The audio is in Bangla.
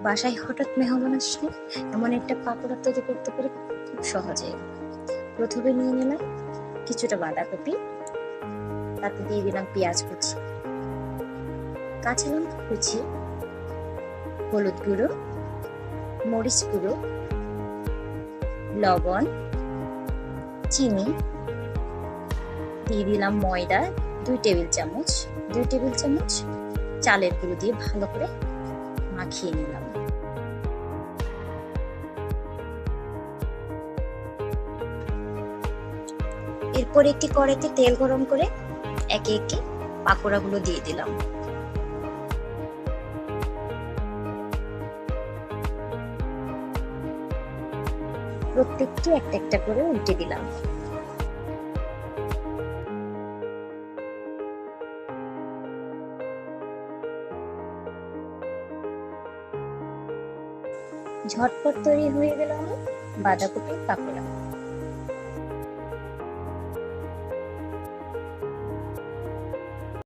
বাসায় হঠাৎ মেহমান আসলে এমন একটা পাকোড়া তৈরি করতে পারি খুব সহজে। প্রথমে নিয়ে নিলাম কিছুটা বাঁধাকপি, তাতে দিয়ে দিলাম পেঁয়াজ কুচি, কাঁচা লঙ্কা কুচি, হলুদ গুঁড়ো, মরিচ গুঁড়ো, লবণ, চিনি, দিয়ে দিলাম ময়দা 2 টেবিল চামচ, 2 টেবিল চামচ চালের গুঁড়ো দিয়ে ভালো করে মাখিয়ে নিলাম। এরপর একটি কড়াইতে তেল গরম করে একে একে পাকোড়াগুলো দিয়ে দিলাম। প্রত্যেকটি একটা একটা করে উল্টে দিলাম। ঝটপট তৈরি হয়ে গেল আমার বাঁধাকপির পাকোড়া।